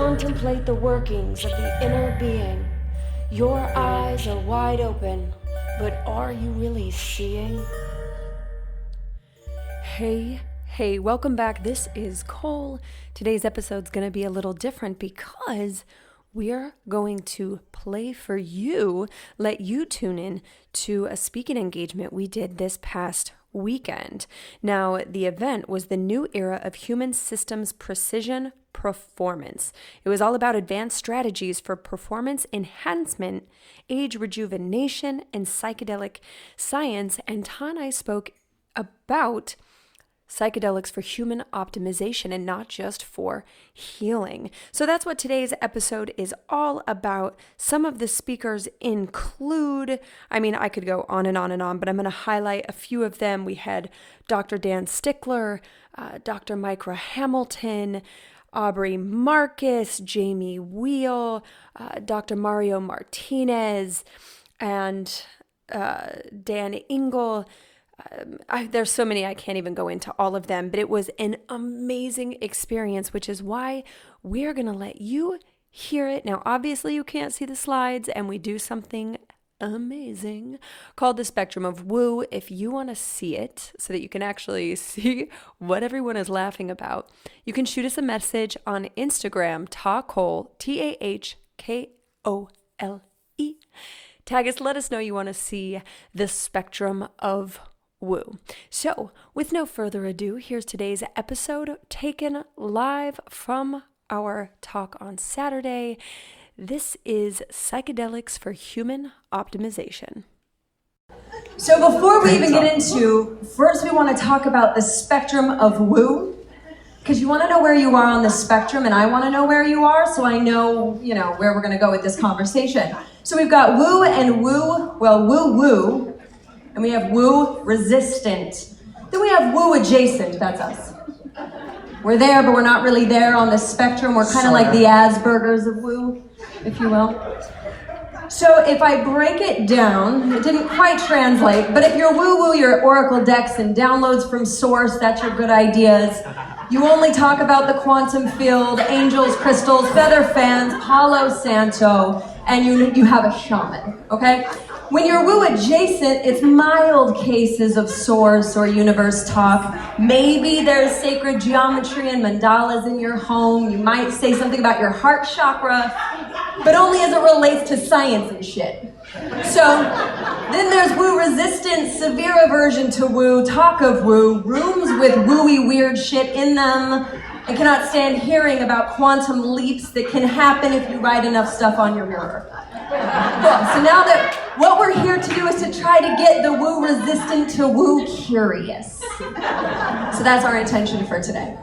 contemplate the workings of the inner being. Your eyes are wide open, but are you really seeing? Hey, welcome back. This is Cole. Today's episode's going to be a little different because we're going to play for you, let you tune in to a speaking engagement we did this past weekend. Now, the event was the new era of human systems precision performance. It was all about advanced strategies for performance enhancement, age rejuvenation, and psychedelic science. And Ta and I spoke about psychedelics for human optimization and not just for healing. So that's what today's episode is all about. Some of the speakers include, I could go on and on and on, but I'm going to highlight a few of them. We had Dr. Dan Stickler, Dr. Micra Hamilton, Aubrey Marcus, Jamie Wheel, Dr. Mario Martinez, and Dan Engel. There's so many, I can't even go into all of them, but it was an amazing experience, which is why we're going to let you hear it. Now, obviously, you can't see the slides, and we do something amazing called the Spectrum of Woo. If you want to see it so that you can actually see what everyone is laughing about, you can shoot us a message on Instagram, Tahkole, TAHKOLE. Tag us, let us know you want to see the Spectrum of Woo. So, with no further ado, here's today's episode taken live from our talk on Saturday. This is Psychedelics for Human Optimization. So before we even get into, first we want to talk about the spectrum of woo, because you want to know where you are on the spectrum, and I want to know where you are, so I know, where we're going to go with this conversation. So we've got woo and woo, and we have woo resistant. Then we have woo adjacent, that's us. We're there, but we're not really there on the spectrum. We're kind of like the Aspergers of woo, if you will. So if I break it down, it didn't quite translate, but if you're woo-woo, you're Oracle decks and downloads from source, that's your good ideas. You only talk about the quantum field, angels, crystals, feather fans, Palo Santo, and you have a shaman, okay? When you're woo adjacent, it's mild cases of source or universe talk. Maybe there's sacred geometry and mandalas in your home. You might say something about your heart chakra, but only as it relates to science and shit. So then there's woo resistant, severe aversion to woo, talk of woo, rooms with wooey weird shit in them, and cannot stand hearing about quantum leaps that can happen if you write enough stuff on your mirror. Cool. So now that what we're here to do is to try to get the woo resistant to woo curious. So that's our intention for today.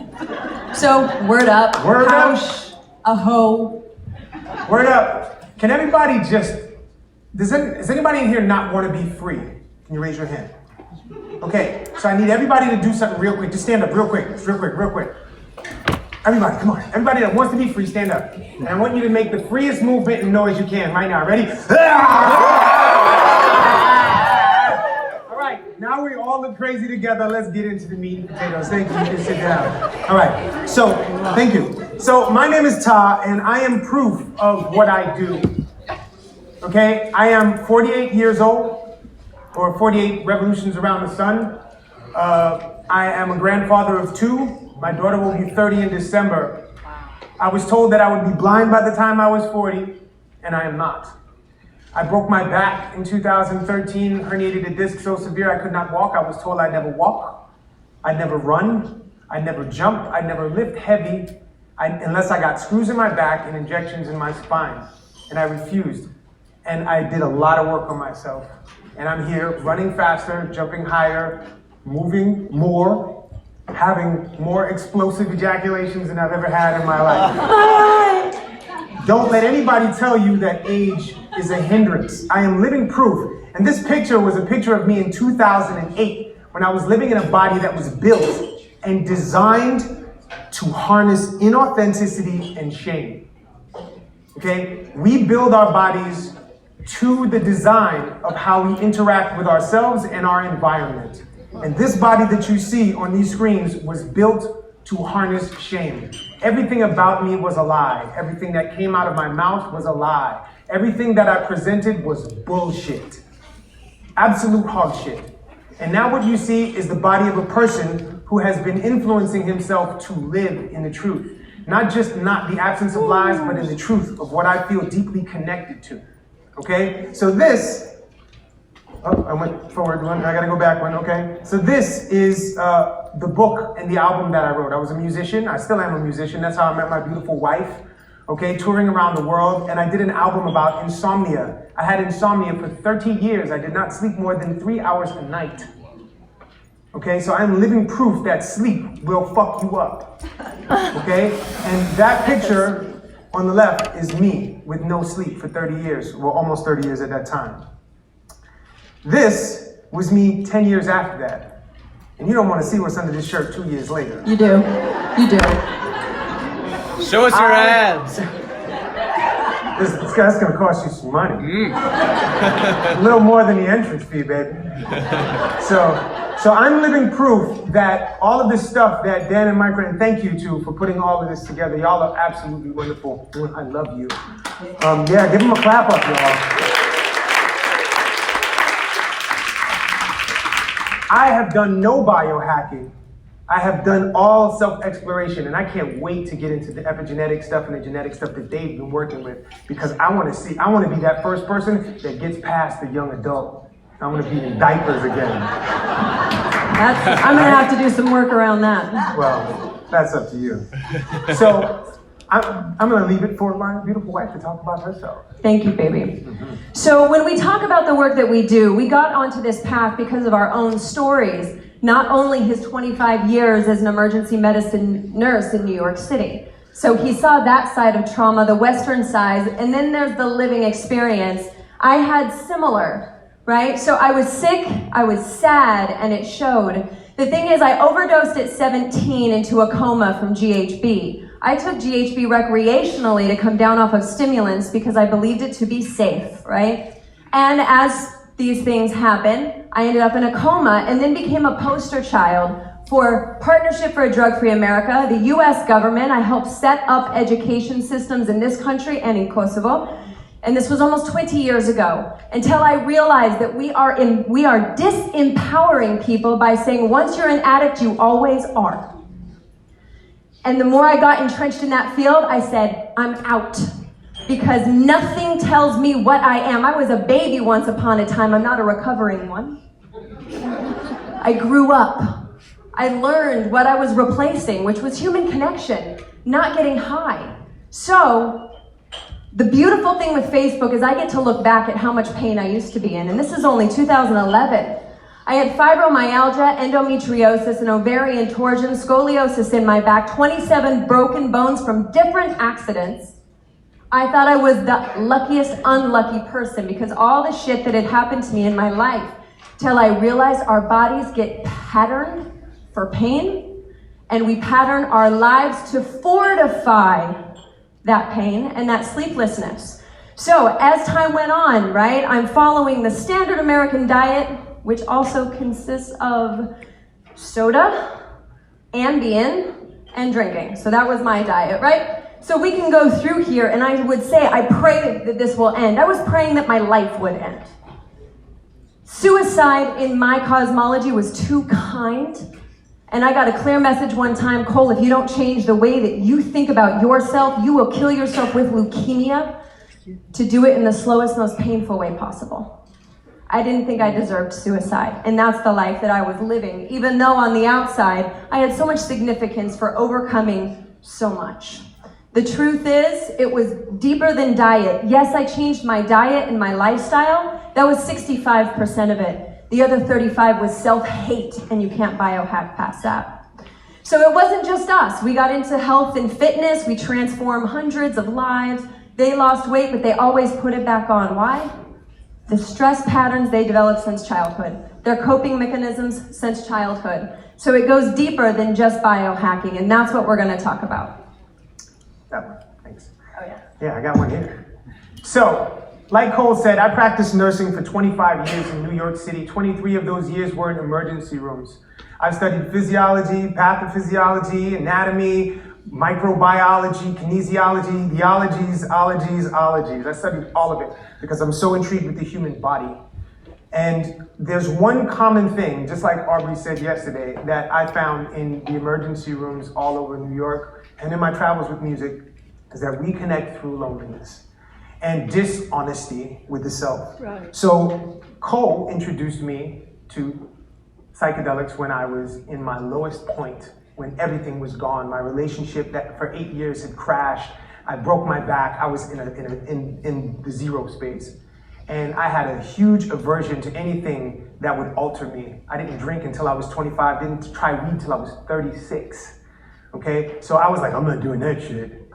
So word up. Word Ouch, up. A ho. Word up. Can everybody does anybody in here not want to be free? Can you raise your hand? Okay, so I need everybody to do something real quick. Just stand up real quick. Real quick. Everybody, come on. Everybody that wants to be free, stand up. And I want you to make the freest movement and noise you can right now. Ready? All right, now we all look crazy together. Let's get into the meat and potatoes. Thank you. You can sit down. All right, so thank you. So my name is Ta, and I am proof of what I do. Okay, I am 48 years old, or 48 revolutions around the sun. I am a grandfather of 2. My daughter will be 30 in December. I was told that I would be blind by the time I was 40, and I am not. I broke my back in 2013, herniated a disc so severe I could not walk. I was told I'd never walk, I'd never run, I'd never jump, I'd never lift heavy, unless I got screws in my back and injections in my spine. And I refused. And I did a lot of work on myself. And I'm here running faster, jumping higher, moving more, having more explosive ejaculations than I've ever had in my life. Don't let anybody tell you that age is a hindrance. I am living proof. And this picture was a picture of me in 2008 when I was living in a body that was built and designed to harness inauthenticity and shame. Okay? We build our bodies to the design of how we interact with ourselves and our environment. And this body that you see on these screens was built to harness shame. Everything about me was a lie. Everything that came out of my mouth was a lie. Everything that I presented was bullshit. Absolute hog shit. And now what you see is the body of a person who has been influencing himself to live in the truth. Not the absence of lies, but in the truth of what I feel deeply connected to. Okay? So this, I went forward one, I gotta go back one, okay? So this is the book and the album that I wrote. I was a musician, I still am a musician. That's how I met my beautiful wife, okay? Touring around the world, and I did an album about insomnia. I had insomnia for 30 years. I did not sleep more than 3 hours a night. Okay, so I'm living proof that sleep will fuck you up. Okay, and that picture on the left is me with no sleep for 30 years, well, almost 30 years at that time. This was me 10 years after that. And you don't want to see what's under this shirt 2 years later. You do. You do. Show us your abs. This guy's gonna cost you some money. A little more than the entrance fee, baby. So I'm living proof that all of this stuff that Dan and Micah, and thank you two for putting all of this together. Y'all are absolutely wonderful. I love you. Yeah, give them a clap up, y'all. I have done no biohacking. I have done all self-exploration, and I can't wait to get into the epigenetic stuff and the genetic stuff that they've been working with, because I want to be that first person that gets past the young adult. I want to be in diapers again. I'm gonna have to do some work around that. Well, that's up to you. So I'm gonna leave it for my beautiful wife to talk about herself. Thank you, baby. So when we talk about the work that we do, we got onto this path because of our own stories. Not only his 25 years as an emergency medicine nurse in New York City. So he saw that side of trauma, the Western side, and then there's the living experience. I had similar, right? So I was sick, I was sad, and it showed. The thing is, I overdosed at 17 into a coma from GHB. I took GHB recreationally to come down off of stimulants because I believed it to be safe, right? And as these things happen, I ended up in a coma and then became a poster child for Partnership for a Drug-Free America, the US government. I helped set up education systems in this country and in Kosovo. And this was almost 20 years ago, until I realized that we are disempowering people by saying, once you're an addict, you always are. And the more I got entrenched in that field, I said, I'm out. Because nothing tells me what I am. I was a baby once upon a time. I'm not a recovering one. I grew up. I learned what I was replacing, which was human connection, not getting high. So the beautiful thing with Facebook is I get to look back at how much pain I used to be in. And this is only 2011. I had fibromyalgia, endometriosis, an ovarian torsion, scoliosis in my back, 27 broken bones from different accidents. I thought I was the luckiest unlucky person because all the shit that had happened to me in my life, till I realized our bodies get patterned for pain, and we pattern our lives to fortify that pain and that sleeplessness. So as time went on, right, I'm following the standard American diet, which also consists of soda, Ambien, and drinking. So that was my diet, right? So we can go through here, and I would say, I pray that this will end. I was praying that my life would end. Suicide in my cosmology was too kind. And I got a clear message one time, Cole, if you don't change the way that you think about yourself, you will kill yourself with leukemia to do it in the slowest, most painful way possible. I didn't think I deserved suicide. And that's the life that I was living, even though on the outside, I had so much significance for overcoming so much. The truth is, it was deeper than diet. Yes, I changed my diet and my lifestyle. That was 65% of it. The other 35 was self-hate, and you can't biohack past that. So it wasn't just us. We got into health and fitness. We transformed hundreds of lives. They lost weight, but they always put it back on. Why? The stress patterns they developed since childhood. Their coping mechanisms since childhood. So it goes deeper than just biohacking, and that's what we're going to talk about. That one, thanks. Oh, yeah. Yeah, I got one here. So, like Cole said, I practiced nursing for 25 years in New York City. 23 of those years were in emergency rooms. I studied physiology, pathophysiology, anatomy, microbiology, kinesiology, the ologies. I studied all of it because I'm so intrigued with the human body. And there's one common thing, just like Aubrey said yesterday, that I found in the emergency rooms all over New York and in my travels with music, is that we connect through loneliness and dishonesty with the self. Right. So Cole introduced me to psychedelics when I was in my lowest point, when everything was gone. My relationship that for 8 years had crashed. I broke my back. I was in the zero space. And I had a huge aversion to anything that would alter me. I didn't drink until I was 25, didn't try weed until I was 36. Okay? So I was like, I'm not doing that shit.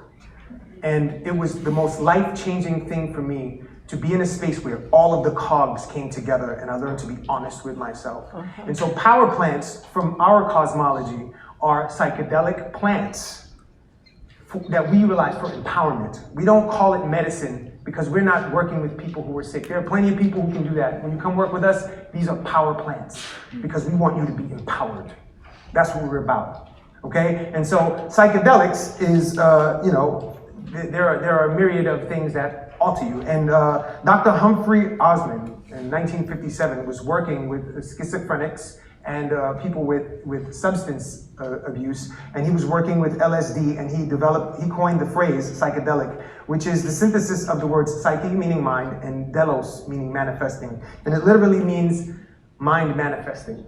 And it was the most life-changing thing for me to be in a space where all of the cogs came together and I learned to be honest with myself. And so power plants from our cosmology are psychedelic plants that we utilize for empowerment. We don't call it medicine because we're not working with people who are sick. There are plenty of people who can do that. When you come work with us, these are power plants because we want you to be empowered. That's what we're about, okay? And so psychedelics is, there are a myriad of things that alter you. And Dr. Humphrey Osmond in 1957 was working with schizophrenics and people with substance abuse, and he was working with LSD, and he coined the phrase psychedelic, which is the synthesis of the words psyche, meaning mind, and delos, meaning manifesting. And it literally means mind manifesting.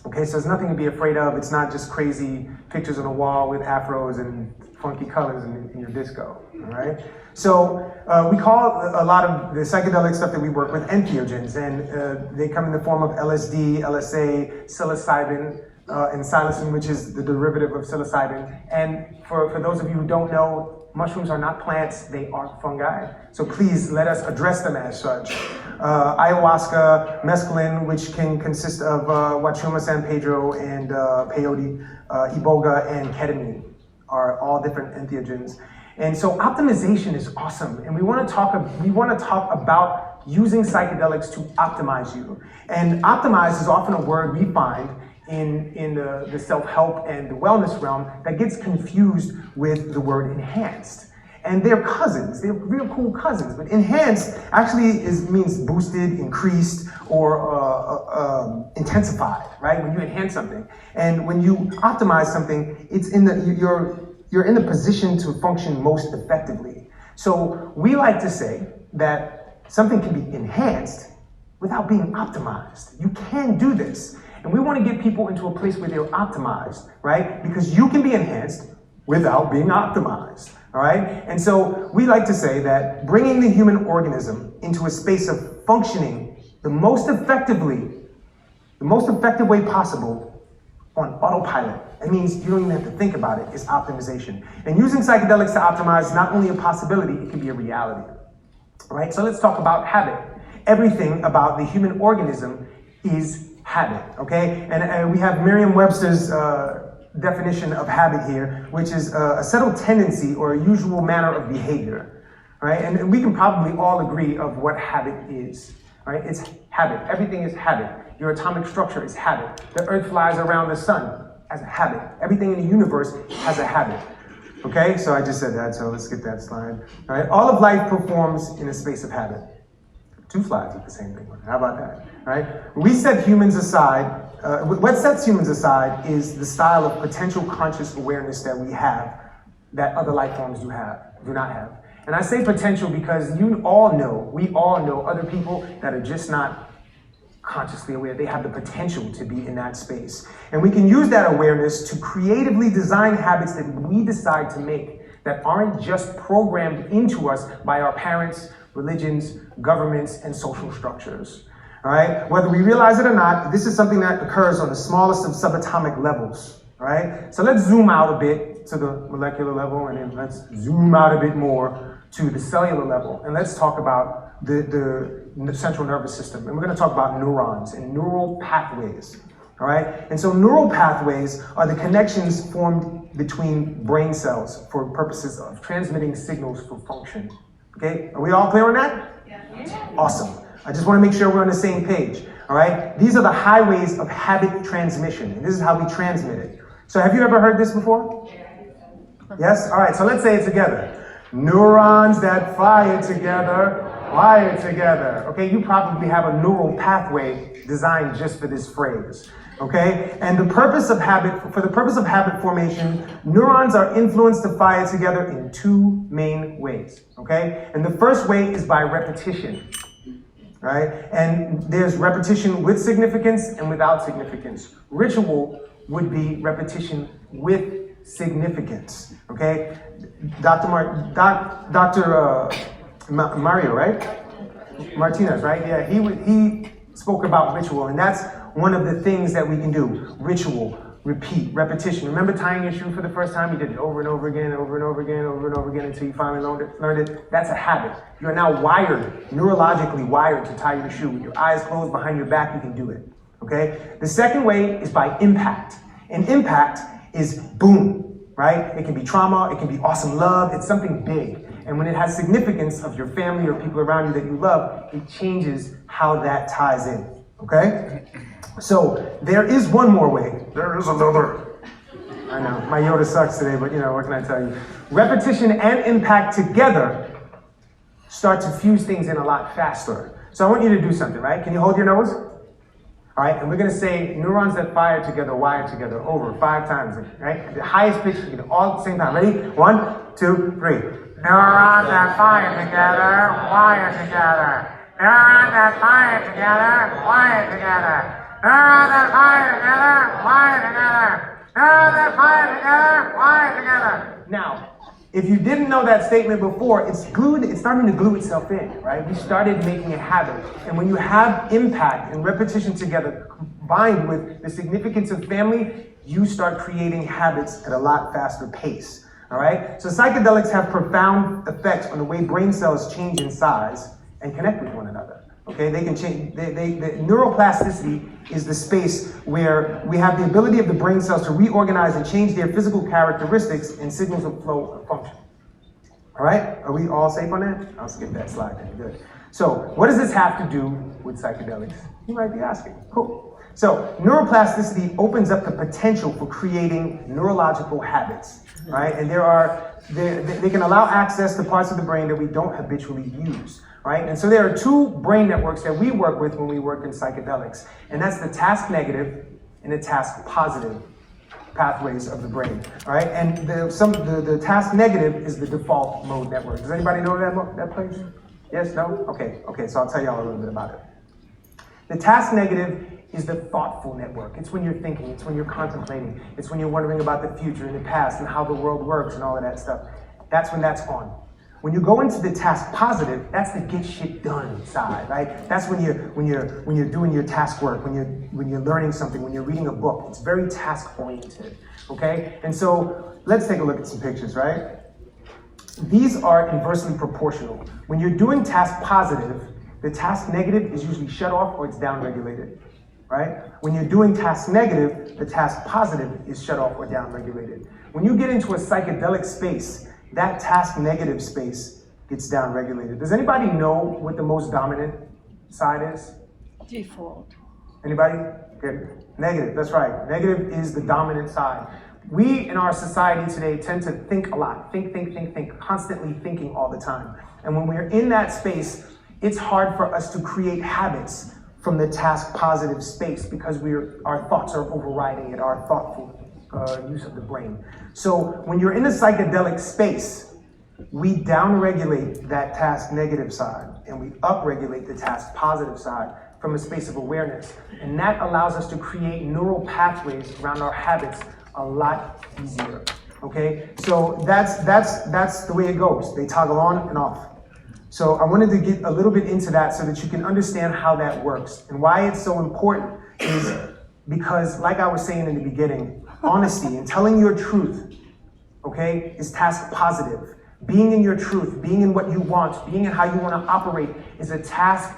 Okay, so there's nothing to be afraid of. It's not just crazy pictures on a wall with afros and funky colors in your disco, all right? So we call a lot of the psychedelic stuff that we work with entheogens, and they come in the form of LSD, LSA, psilocybin, and psilocin, which is the derivative of psilocybin. And for those of you who don't know, mushrooms are not plants, they are fungi. So please let us address them as such. Ayahuasca, mescaline, which can consist of Huachuma San Pedro and peyote, iboga, and ketamine are all different entheogens. And so optimization is awesome. And we want to talk about using psychedelics to optimize you. And optimize is often a word we find in the self-help and the wellness realm that gets confused with the word enhanced. And they're cousins, they're real cool cousins, but enhanced actually means boosted, increased, or intensified, right? When you enhance something. And when you optimize something, it's you're in the position to function most effectively. So we like to say that something can be enhanced without being optimized. You can do this. And we want to get people into a place where they're optimized, right? Because you can be enhanced without being optimized, all right? And so we like to say that bringing the human organism into a space of functioning the most effective way possible on autopilot. It means you don't even have to think about it, it's optimization. And using psychedelics to optimize is not only a possibility, it can be a reality, all right? So let's talk about habit. Everything about the human organism is habit, okay? And we have Merriam-Webster's definition of habit here, which is a settled tendency or a usual manner of behavior, right? And we can probably all agree of what habit is, right? It's habit. Everything is habit. Your atomic structure is habit. The earth flies around the sun as a habit. Everything in the universe has a habit, okay? So I just said that, so let's get that slide, all right? All of life performs in a space of habit. 2 slides with the same thing. How about that? Right? We set humans aside. What sets humans aside is the style of potential conscious awareness that we have that other life forms do not have. And I say potential because we all know other people that are just not consciously aware. They have the potential to be in that space. And we can use that awareness to creatively design habits that we decide to make that aren't just programmed into us by our parents, religions, governments, and social structures, all right? Whether we realize it or not, this is something that occurs on the smallest of subatomic levels, all right? So let's zoom out a bit to the molecular level, and then let's zoom out a bit more to the cellular level, and let's talk about the central nervous system. And we're gonna talk about neurons and neural pathways, all right? And so neural pathways are the connections formed between brain cells for purposes of transmitting signals for function. Okay, are we all clear on that? Yeah. Awesome. I just want to make sure we're on the same page. All right, these are the highways of habit transmission, and this is how we transmit it. So have you ever heard this before? Yes? All right, so let's say it together. Neurons that fire together, wire together. Okay, you probably have a neural pathway designed just for this phrase. Okay, and for the purpose of habit formation, neurons are influenced to fire together in two main ways. Okay, and the first way is by repetition. Right, and there's repetition with significance and without significance. Ritual would be repetition with significance. Okay, Dr. Mario, right? Martinez, right? Yeah, he spoke about ritual, and that's one of the things that we can do. Ritual, repeat, repetition. Remember tying your shoe for the first time? You did it over and over again, over and over again, over and over again until you finally learned it. That's a habit. You are now wired, neurologically wired to tie your shoe. With your eyes closed behind your back, you can do it. Okay? The second way is by impact. And impact is boom, right? It can be trauma, it can be awesome love, it's something big. And when it has significance of your family or people around you that you love, it changes how that ties in. Okay? So there is one more way. There is another. I know, my Yoda sucks today, but what can I tell you? Repetition and impact together start to fuse things in a lot faster. So I want you to do something, right? Can you hold your nose? All right, and we're gonna say neurons that fire together, wire together, over 5 times, right? At the highest pitch, you can all at the same time. Ready? 1, 2, 3. Neurons that fire together, wire together. Neurons that fire together, wire together. Neurons that fire together, wire together. Neurons that fire together, wire together. Now, if you didn't know that statement before, it's starting to glue itself in, right? We started making a habit. And when you have impact and repetition together, combined with the significance of family, you start creating habits at a lot faster pace, all right? So psychedelics have profound effects on the way brain cells change in size and connect with one another. Okay, they can change. The neuroplasticity is the space where we have the ability of the brain cells to reorganize and change their physical characteristics and signals of flow and function. All right, are we all safe on that? I'll skip that slide then. Good. So, what does this have to do with psychedelics? You might be asking. Cool. So, neuroplasticity opens up the potential for creating neurological habits. Right, and they can allow access to parts of the brain that we don't habitually use. Right? And so there are 2 brain networks that we work with when we work in psychedelics, and that's the task negative and the task positive pathways of the brain. All right? And the task negative is the default mode network. Does anybody know that place? Yes? No? Okay, so I'll tell y'all a little bit about it. The task negative is the thoughtful network. It's when you're thinking, it's when you're contemplating, it's when you're wondering about the future and the past and how the world works and all of that stuff. That's when that's on. When you go into the task positive, that's the get shit done side, right? That's when you're doing your task work, when you're learning something, when you're reading a book. It's very task oriented, okay? And so let's take a look at some pictures, right? These are inversely proportional. When you're doing task positive, the task negative is usually shut off or it's down regulated, right? When you're doing task negative, the task positive is shut off or down regulated. When you get into a psychedelic space, that task negative space gets down regulated. Does anybody know what the most dominant side is? Default. Anybody? Good. Negative, that's right. Negative is the dominant side. We in our society today tend to think a lot. Think, constantly thinking all the time. And when we're in that space, it's hard for us to create habits from the task positive space because our thoughts are overriding it, our thoughtful use of the brain. So when you're in a psychedelic space, we downregulate that task negative side and we upregulate the task positive side from a space of awareness. And that allows us to create neural pathways around our habits a lot easier. Okay? So that's the way it goes. They toggle on and off. So I wanted to get a little bit into that so that you can understand how that works. And why it's so important is because, like I was saying in the beginning, honesty and telling your truth, okay, is task positive. Being in your truth, being in what you want, being in how you want to operate is a task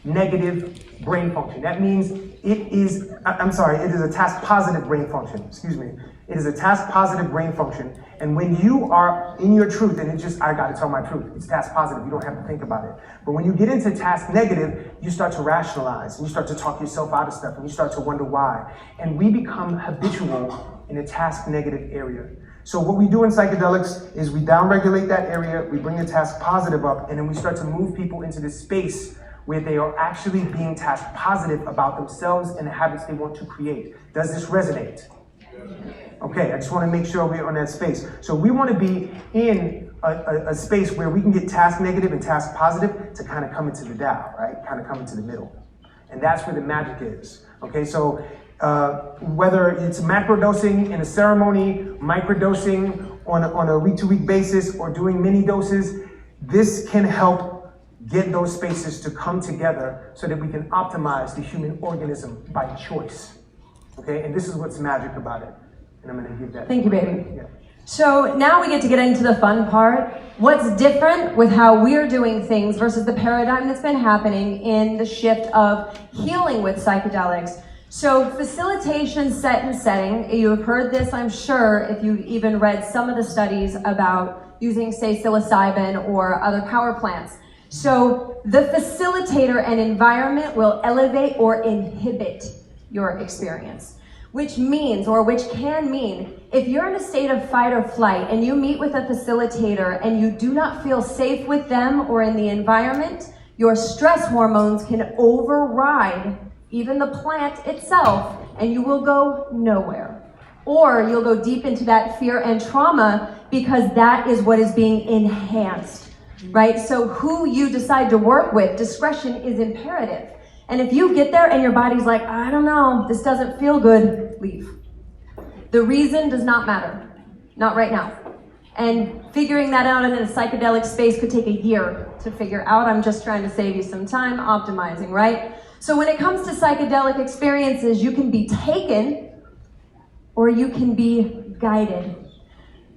negative brain function. That means it is a task positive brain function, excuse me. It is a task-positive brain function. And when you are in your truth, and it's just, I gotta tell my truth, it's task-positive, you don't have to think about it. But when you get into task-negative, you start to rationalize, and you start to talk yourself out of stuff, and you start to wonder why. And we become habitual in a task-negative area. So what we do in psychedelics is we downregulate that area, we bring the task-positive up, and then we start to move people into this space where they are actually being task-positive about themselves and the habits they want to create. Does this resonate? Okay, I just want to make sure we're on that space. So we want to be in a space where we can get task negative and task positive to kind of come into the Tao, right? Kind of come into the middle. And that's where the magic is. Okay, so whether it's macrodosing in a ceremony, microdosing on a week-to-week basis, or doing mini doses, this can help get those spaces to come together so that we can optimize the human organism by choice. Okay, and this is what's magic about it. And I'm going to give that. Thank you, baby. Yeah. So now we get to get into the fun part. What's different with how we're doing things versus the paradigm that's been happening in the shift of healing with psychedelics. So facilitation, set and setting. You have heard this, I'm sure, if you even read some of the studies about using, say, psilocybin or other power plants. So the facilitator and environment will elevate or inhibit your experience. Which means, or which can mean, if you're in a state of fight or flight and you meet with a facilitator and you do not feel safe with them or in the environment, your stress hormones can override even the plant itself and you will go nowhere. Or you'll go deep into that fear and trauma because that is what is being enhanced, right? So who you decide to work with, discretion is imperative. And if you get there and your body's like, I don't know, this doesn't feel good, leave. The reason does not matter. Not right now. And figuring that out in a psychedelic space could take a year to figure out. I'm just trying to save you some time optimizing, right? So when it comes to psychedelic experiences, you can be taken or you can be guided.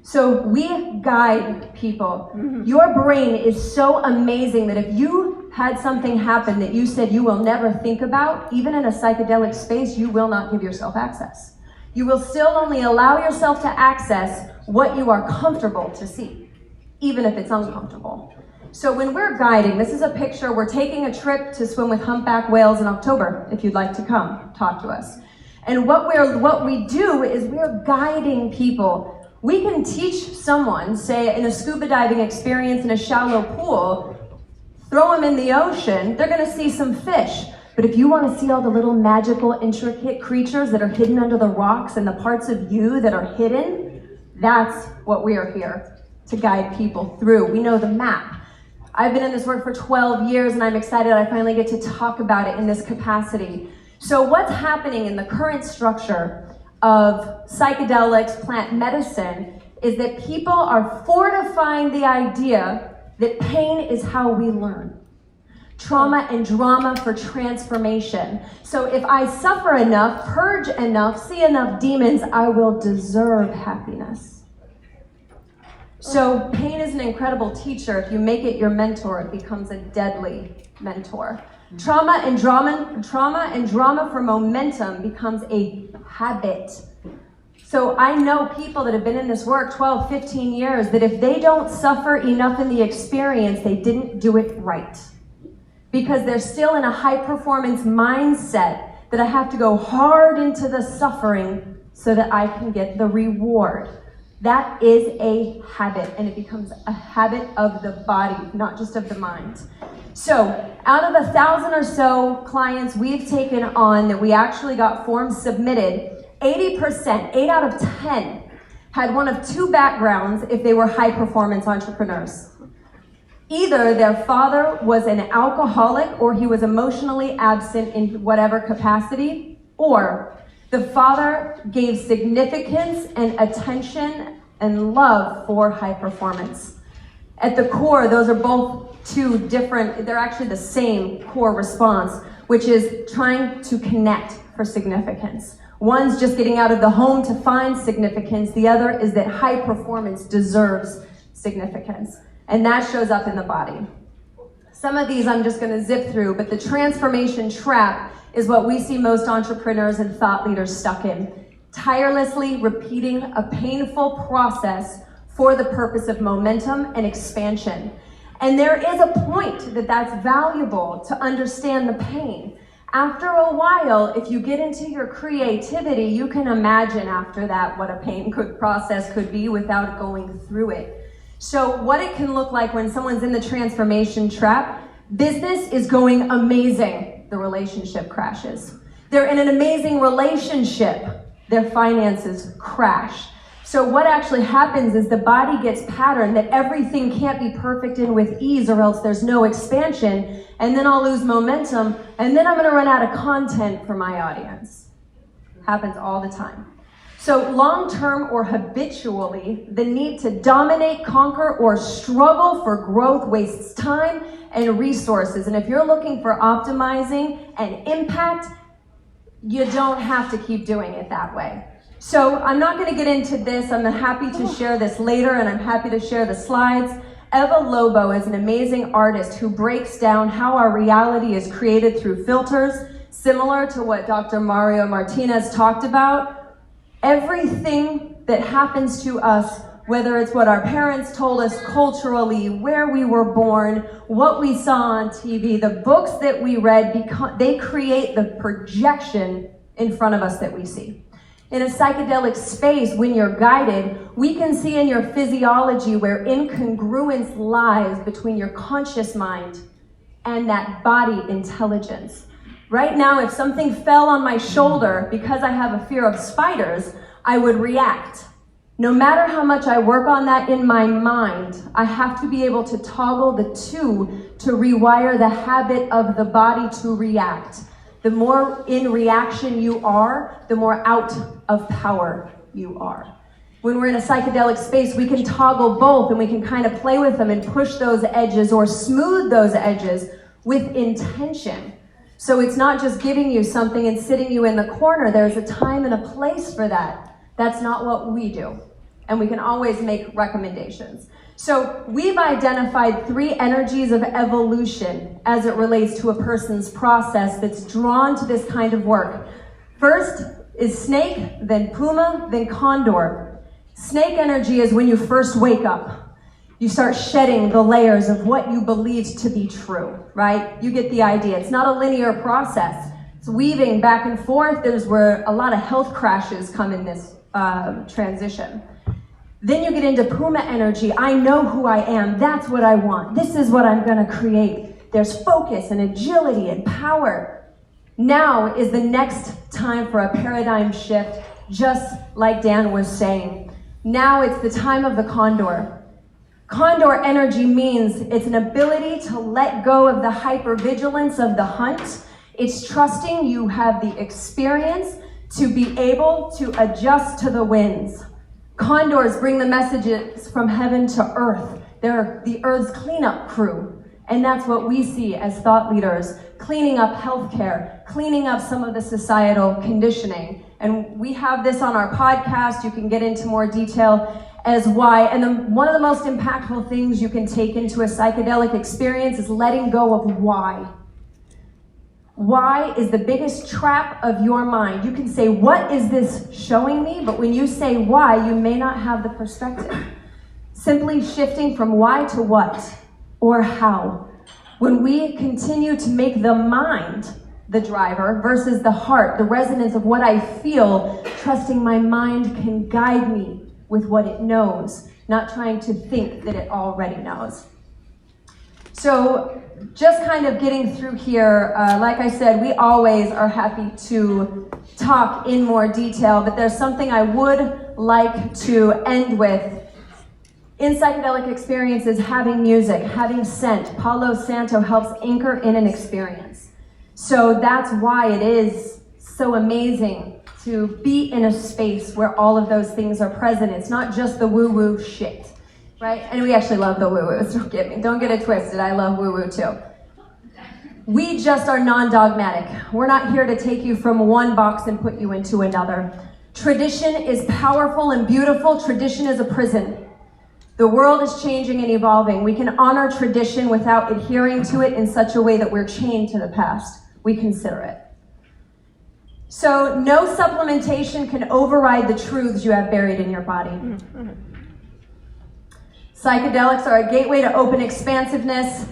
So we guide people. Your brain is so amazing that if you had something happen that you said you will never think about, even in a psychedelic space, you will not give yourself access. You will still only allow yourself to access what you are comfortable to see, even if it's uncomfortable. So when we're guiding, this is a picture, we're taking a trip to swim with humpback whales in October. If you'd like to come, talk to us. And what we do is we're guiding people. We can teach someone, say in a scuba diving experience in a shallow pool, throw them in the ocean, they're gonna see some fish. But if you wanna see all the little magical, intricate creatures that are hidden under the rocks and the parts of you that are hidden, that's what we are here to guide people through. We know the map. I've been in this work for 12 years and I'm excited I finally get to talk about it in this capacity. So what's happening in the current structure of psychedelics, plant medicine, is that people are fortifying the idea that pain is how we learn. Trauma and drama for transformation. So if I suffer enough, purge enough, see enough demons, I will deserve happiness. So pain is an incredible teacher. If you make it your mentor, it becomes a deadly mentor. Trauma and drama for momentum becomes a habit. So I know people that have been in this work 12, 15 years that if they don't suffer enough in the experience, they didn't do it right. Because they're still in a high performance mindset that I have to go hard into the suffering so that I can get the reward. That is a habit, and it becomes a habit of the body, not just of the mind. So out of 1,000 or so clients we've taken on that we actually got forms submitted, 80%, 8 out of 10, had one of two backgrounds if they were high performance entrepreneurs. Either their father was an alcoholic or he was emotionally absent in whatever capacity, or the father gave significance and attention and love for high performance. At the core, those are both two different, they're actually the same core response, which is trying to connect for significance. One's just getting out of the home to find significance. The other is that high performance deserves significance. And that shows up in the body. Some of these I'm just going to zip through, but the transformation trap is what we see most entrepreneurs and thought leaders stuck in. tirelessly repeating a painful process for the purpose of momentum and expansion. And there is a point that that's valuable to understand the pain. After a while, if you get into your creativity, you can imagine after that what a process could be without going through it. So what it can look like when someone's in the transformation trap, business is going amazing, the relationship crashes. They're in an amazing relationship, their finances crash. So what actually happens is the body gets patterned that everything can't be perfect and with ease or else there's no expansion, and then I'll lose momentum, and then I'm gonna run out of content for my audience. Happens all the time. So long-term or habitually, the need to dominate, conquer, or struggle for growth wastes time and resources. And if you're looking for optimizing and impact, you don't have to keep doing it that way. So I'm not going to get into this. I'm happy to share this later, and I'm happy to share the slides. Eva Lobo is an amazing artist who breaks down how our reality is created through filters, similar to what Dr. Mario Martinez talked about. Everything that happens to us, whether it's what our parents told us culturally, where we were born, what we saw on TV, the books that we read, they create the projection in front of us that we see. In a psychedelic space, when you're guided, we can see in your physiology where incongruence lies between your conscious mind and that body intelligence. Right now, if something fell on my shoulder because I have a fear of spiders, I would react. No matter how much I work on that in my mind, I have to be able to toggle the two to rewire the habit of the body to react. The more in reaction you are, the more out of power you are. When we're in a psychedelic space, we can toggle both, and we can kind of play with them and push those edges or smooth those edges with intention. So it's not just giving you something and sitting you in the corner. There's a time and a place for that. That's not what we do. And we can always make recommendations. So we've identified 3 energies of evolution as it relates to a person's process that's drawn to this kind of work. First is snake, then puma, then condor. Snake energy is when you first wake up. You start shedding the layers of what you believed to be true, right? You get the idea. It's not a linear process. It's weaving back and forth. There's where a lot of health crashes come in this transition. Then you get into Puma energy. I know who I am. That's what I want. This is what I'm going to create. There's focus and agility and power. Now is the next time for a paradigm shift, just like Dan was saying. Now it's the time of the condor. Condor energy means it's an ability to let go of the hypervigilance of the hunt. It's trusting you have the experience to be able to adjust to the winds. Condors bring the messages from heaven to earth. They're the earth's cleanup crew. And that's what we see as thought leaders, cleaning up healthcare, cleaning up some of the societal conditioning. And we have this on our podcast. You can get into more detail as why. And one of the most impactful things you can take into a psychedelic experience is letting go of why. Why is the biggest trap of your mind. You can say, what is this showing me? But when you say why, you may not have the perspective. Simply shifting from why to what or how. When we continue to make the mind the driver versus the heart, the resonance of what I feel, trusting my mind can guide me with what it knows, not trying to think that it already knows. So just kind of getting through here, like I said, we always are happy to talk in more detail, but there's something I would like to end with. In psychedelic experiences, having music, having scent, Palo Santo helps anchor in an experience. So that's why it is so amazing to be in a space where all of those things are present. It's not just the woo-woo shit. Right? And we actually love the woo-woos, don't get it twisted, I love woo-woo too. We just are non-dogmatic. We're not here to take you from one box and put you into another. Tradition is powerful and beautiful. Tradition is a prison. The world is changing and evolving. We can honor tradition without adhering to it in such a way that we're chained to the past. We consider it. So no supplementation can override the truths you have buried in your body. Psychedelics are a gateway to open expansiveness.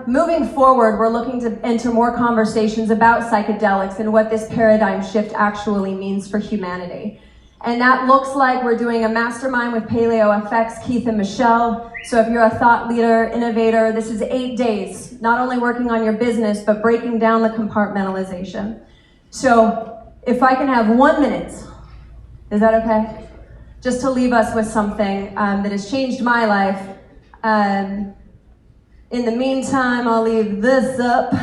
Moving forward, we're looking to enter more conversations about psychedelics and what this paradigm shift actually means for humanity. And that looks like we're doing a mastermind with PaleoFX, Keith and Michelle. So if you're a thought leader, innovator, this is 8 days, not only working on your business, but breaking down the compartmentalization. So if I can have 1 minute, is that okay? Just to leave us with something that has changed my life. In the meantime, I'll leave this up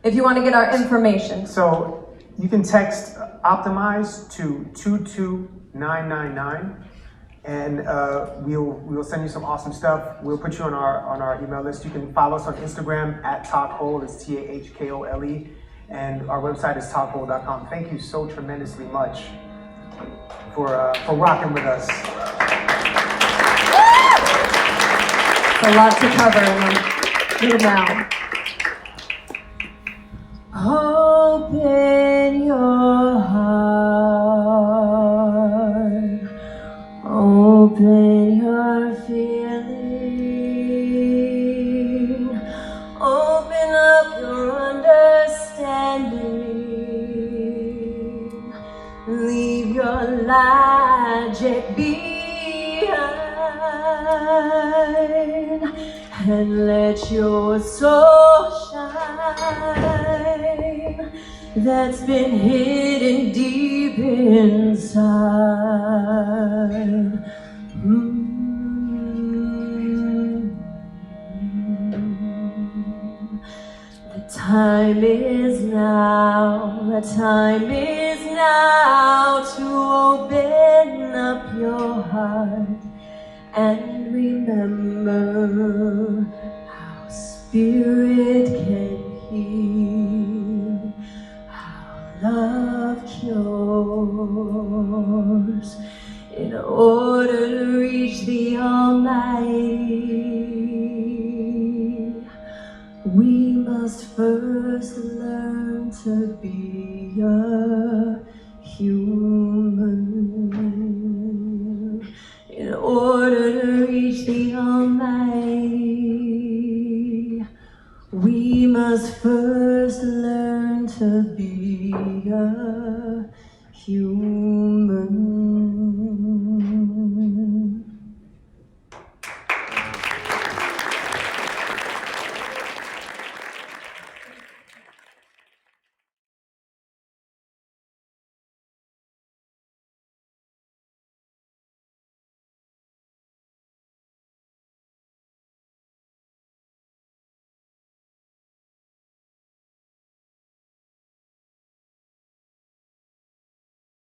if you want to get our information. So you can text Optimize to 22999, and we'll send you some awesome stuff. We'll put you on our email list. You can follow us on Instagram at Talkhole, it's TAHKOLE, and our website is talkhole.com. Thank you so tremendously much for rocking with us. It's a lot to cover in a little now. Open your heart, open your feeling, open up your understanding, leave your logic behind, and let your soul shine, that's been hidden deep inside. The time is now, the time is now to open up your heart and remember how spirit can heal, how love cures. In order to reach the Almighty, we must first learn to be a human. In order to reach the Almighty, we must first